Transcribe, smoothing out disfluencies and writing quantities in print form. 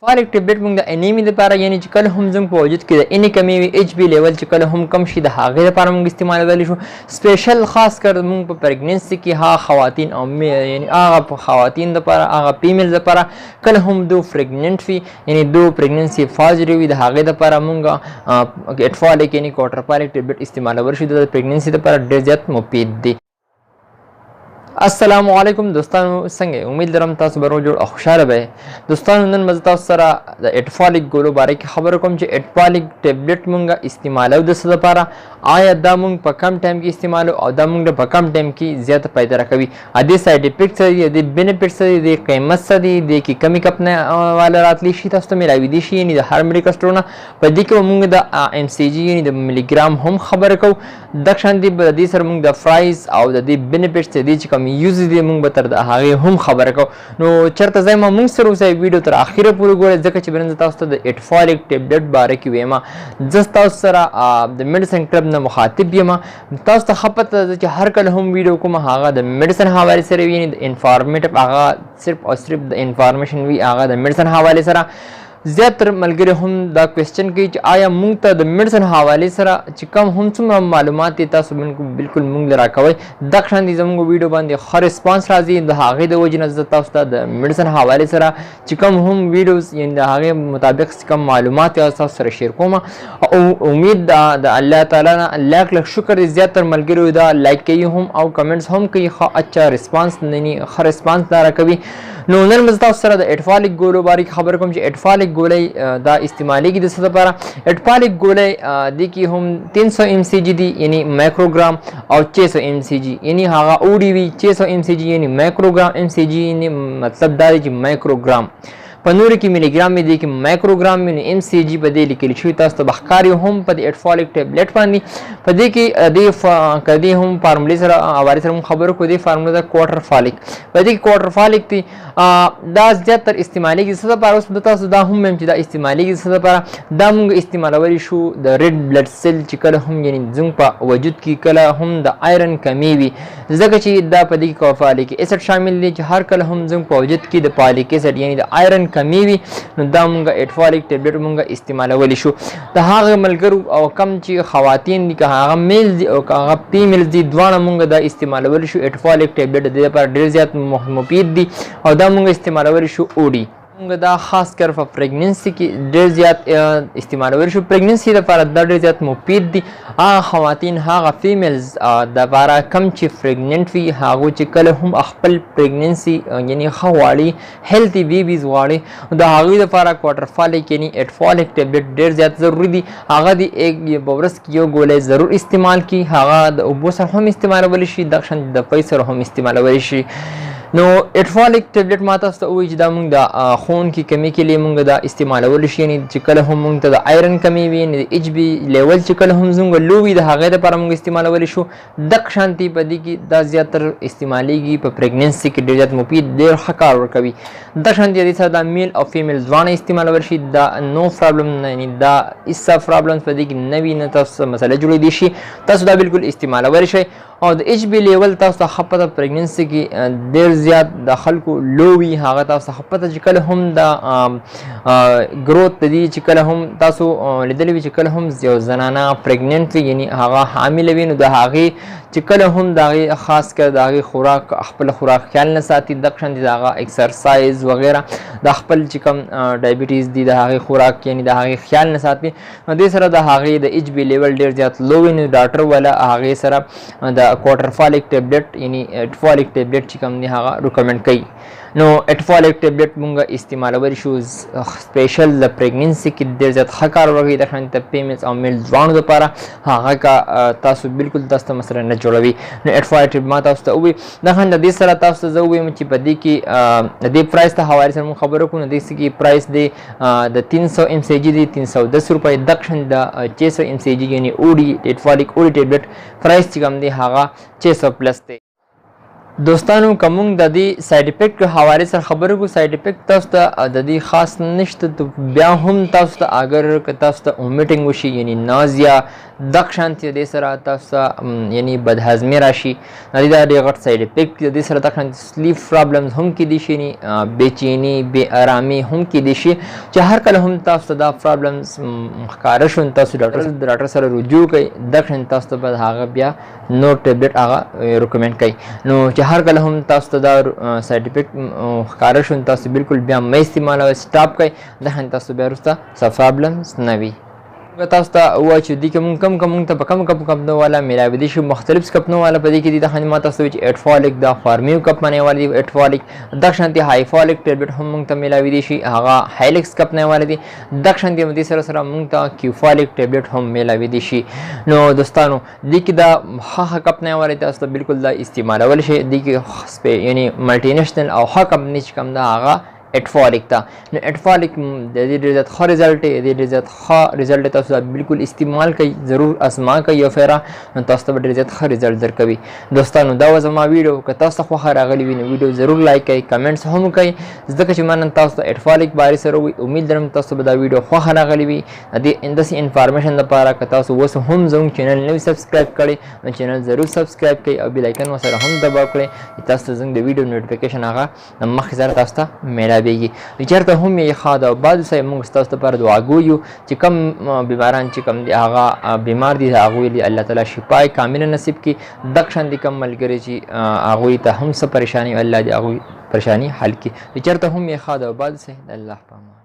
فالک ټابلیټ موږ د انیمي لپاره یعنی چې کله هم زموږ په وجود کې د انې کمی وي ایچ بي لیول چې کله هم کم شي د هغې لپاره موږ استعمالولی شو. سپیشل خاص کر موږ په پریګننسي کې هغه خواتین او یعنی هغه خواتین لپاره هغه فیمیل لپاره کله هم دو پریګننټ وي یعنی دو پریګننسي فاضل وي د هغې لپاره موږ اټفالک یعنی کوارټر فالک ټابلیټ استعمالولی شو. د پریګننسي لپاره ډېر زیات مفید دی. السلام علیکم دوستانو، څنګه امید لرم تاسو به روغ جوړ او خوشحاله به. دوستانو نن مزه تاسو سره د اټفالک ګولو باره کې خبره کوم چې اټفالک ټابلیټ مونږ استعمالو د څه لپاره، آیا دا مونږ په کم ټایم کې استعمالو او دا مونږ په کم ټایم کې زیاته فایده راکوي، ادي سایډ افیکټ څه دي، د بینیفټ څه دي، د قیمت څه دي، د کې کمی کپنه والا راتلی شي تاسو ته ملاوي دي شي یعنی د هر میډیکل سټورونه په دې کې مونږ د ام سی جی یعنی د ملي ګرام هم خبره کوو. د شان دي د دې سره مونږ د فرایز او د دې بینیفټ څه دي چې کوم یوز دي مونږ به تر د هغې هم خبره کوو. نو چېرته ځای ما مونږ سره اوسئ ویډیو تر اخره پورې ګورئ ځکه چې برن زه تاسو ته د اټفالک ټابلیټ باره کې ویم. زه تاسو سره د میډیسن کلب نه مخاطب یم. تاسو ته ښه پته ده چې هر کله هم ویډیو کوم هغه د میډیسن حوالې سره وي یعنې د انفارمیټیو هغه صرف او صرف د انفارمیشن وي هغه د میډیسن حوالې سره. زیاتره ملګري هم دا کوېسچن کوي چې آیا موږ ته د میډیسن حوالې سره چې کم هم څومره معلومات دي تاسو بالکل موږ له راکوئ. دغه شان دي زموږ ویډیو باندې ښه رسپانس راځي، د هغې د وجې نه زه تاسو ته د میډیسن حوالې سره چې کم هم ویډیوز یعنې د هغې مطابق چې کم معلومات یا تاسو سره شیر کوم. او امید د الله تعالی نه لاک لک شکر دی زیاتره ملګرو دا لایک کوي هم او کمنټس هم کوي، ښه اچھا رسپانس ښه رسپانس دا راکوي. نو نن مزه تاسو سره د اټفالک ګولو باره کې خبر کوم چې اټفالک ګولۍ دا استعمالیږي د څه لپاره. اټفالک ګولۍ دې کې هم 300 ام سی جي دي یعنی مایکروګرام او 600 ام سی جي یعنی هغه اوډي وي. 600 ام سی جي یعنی مایکروګرام، ام سی جي یعنی مطلب دا دی چې مایکروګرام. په نورو کې ملي ګرام دی کې مایکروګرام یعنی ام سی جي په دې لیکل شوي تاسو ته به ښکاري هم په دې اټفالک ټابلیټ باندې. په دې کې دې هم فارمولې سره حوالې سره هم خبرو کوو. دې فارموله ده کوارټر فالک. په دې کې کوارټر فالک دی دا زیاتر استعمالیږي څه لپاره. اوس به تاسو دا هم وایم چې دا استعمالیږي څه لپاره. دا موږ استعمالولی شو د ریډ بلډ سیل چې کله هم یعنې زموږ په وجود کې کله هم د آیرن کمی وي ځکه چې دا په دې کې فالک اسید شامل دی چې هر کله هم زموږ په وجود کې د فالک اسید یعنې د آیرن کمی وي نو دا مونږ اټفالک ټابلیټ مونږ استعمالولی شو. د هغه ملګرو او کم چې خواتین دي که هغه میل دي او که هغه فیمیلز دي دواړه مونږ دا استعمالولی شو. اټفالک ټابلیټ د دې لپاره ډېر زیات مفید دي او دا مونږ استعمالولی شو اوډي. موږ دا خاص کر په پریګننسي کې ډېر زیات استعمالولی شو. پریګننسي لپاره دا ډېر زیات مفید دي. هغه خواتین هغه فیمیلز دپاره کم چې پریګننټ وي هغو چې کله هم خپل پریګننسي یعنې ښه غواړي هیلتي بیبیز غواړي د هغوی لپاره کوارټر فالک یعنې اټفالک ټابلیټ ډېر زیات ضروري دي. هغه د په ورځ کې یو ګولۍ ضرور استعمال کړي. هغه د اوبو سره هم استعمالولی شي، دغه شان د دفعې سره هم استعمالولی شي. نو اټفالک ټابلیټ ما تاسو ته ووایي چې دا مونږ د خون کې کمی کې لیې مونږ دا استعمالولی شي یعنې چې کله هم مونږ ته د آیرن کمی وي یعنې د ایچ بي لیول چې کله هم زموږ لو وي د هغې لپاره مونږ استعمالولی شو. دغه شانتې په دې کې دا زیاتر استعمالیږي په پریګننسي کې ډېر زیات مفید ډېر ښه کار ورکوي. دغه شانتې دې سره دا میل او فیمیل ځوانه استعمالولی شي. دا نو پرابلم یعنې دا هېڅ پرابلم په دې کې نه وي نه تاسو مسله جوړېدی شي. تاسو دا بالکل استعمالولی شئ. او د ایچ بي لیول تاسو ته ښه پته پریګننسي کې ډېر زیات د خلکو لو وي هغه تاسو ته ښه پته چې کله هم د ګروت د دې چې کله هم تاسو لیدلی وي چې کله هم یو زنانه پریګننټ وي یعنې هغه حامله وي نو د هغې چې کله هم د هغې خاص کر د هغې خوراک خپل خوراک خیال نه ساتي دغه شان دي د هغه اکسرسایز وغیره د خپل چې کوم ډایبیټیز دي د هغې خوراک یعنې د هغې خیال نه ساتي نو دې سره د هغې د ایچ بي لیول ډېر زیات لو وي نو ډاکټر والا هغې سره د کوارټر فالک ټابلیټ یعنې اټفالک ټابلیټ چې کوم دی هغه ریکمنډ کوي. نو اټفالک ټابلیټ مونږ استعمالولی شو سپیشل د پریګننسي کې ډېر زیات ښه کار ورکوي. د شان د فیمیلز او میل ځوانو لپاره هغه که تاسو بالکل تاسو ته مسله نه جوړوي. نو اټفالک ټابلیټ ما تاسو ته ووایي دغه د دې سره تاسو ته زه ووایم چې په دې کې د دې پرایس ته حوالې سره مونږ خبرې کوو. نو دې کې پرایس دی د 300 ام سی جي دی 310 روپۍ. دغه شان د 600 ام سی جي یعنې اوډي اټفالک اوډي ټابلیټ پرایس چې کوم دی هغه 600 پلس دی. دوستانو کوم د دې ساید افیکټ حواله سره خبرو کو ساید افیکټ تاسو ته د دې خاص نشته ته بیا هم تاسو ته اگر تاسو ته ومیټینګ وشي یعنی نازیا دغ شانتي د سره تاسو ته یعنی بدهضمي راشي د دې د غټ ساید افیکټ د دې سره د سلیپ پرابلمز هم کې دي شي بېچینی بې آرامي هم کې دي شي چې هر کله هم تاسو ته دا پرابلمز ښکاره شون تاسو ډاکټر سره رجوع کړئ دغ شان تاسو ته به هغه بیا نو ټیبلټ هغه ریکمند کړئ نو چې هر کله هم تاسو ته دا ساید افیکټ ښکاره شون تاسو بالکل بیا مې استعمالوئ سټاپ کړئ د تاسو بیا وروسته څه پرابلمز نه وي تاسو ته وایي چې دې کې مونږ کم ته په کم کپنو والا میلاوي دي شي مختلف کپنو والا په دې کې دي د خاني ماته سوي چې اټفالک دا فارمیو کپ منه والا دي اټفالک د شانتي هاي فالک ټیبلټ هم مونږ ته میلاوي دي شي هغه هایلکس کپ نه والا دي د شانتي مدي سره مونږ ته کیوفالک ټیبلټ هم میلاوي دي شي نو دوستانو دې کې دا ها کپ نه والا تاسو ته بالکل دا استعمالول شي دې کې یعنی ملټي نېشنل او ها کمپنی چې کوم دا هغه اټفالک تا نو اټفالک د دې ډېر زیات ښه رزلټ دی د ډېر زیات ښه رزلټ تاسو بالکل استعمال کوي ضرور اسما کوي او فیرا نو تاسو ته ډېر زیات ښه رزلټ درکوي دوستانو دا و زما ویډیو که تاسو خو راغلی وي نو ویډیو ضرور لایک کړئ کمنټس هم کوي ځکه چې ما نن تاسو ته اټفالک بارے سره وي امید لرم تاسو به دا ویډیو خو راغلی وي د دې انفارمیشن لپاره که تاسو اوس هم زموږ چینل نوی سبسکرایب کړئ نو چینل ضرور سبسکرایب کړئ او بیل آیکن ورسره هم دباو کړئ تاسو ته زموږ د ویډیو نوټیفیکیشن هغه مخکې سره تاسو ته میلاویږي چېرته هم یې ښه ده او بعضو صاحب موږ ستاسو لپاره دعاګو یو چې کوم بیماران چې کوم دي هغه بیمار دي هغوی دي الله تعالی شفای کامله نصیب کړي دغه شان دي کوم ملګري چې هغوی ته هم څه پریشاني الله دې هغوی پریشاني حل کړي چېرته هم یې ښه ده او بعضو صاحب د الله په امان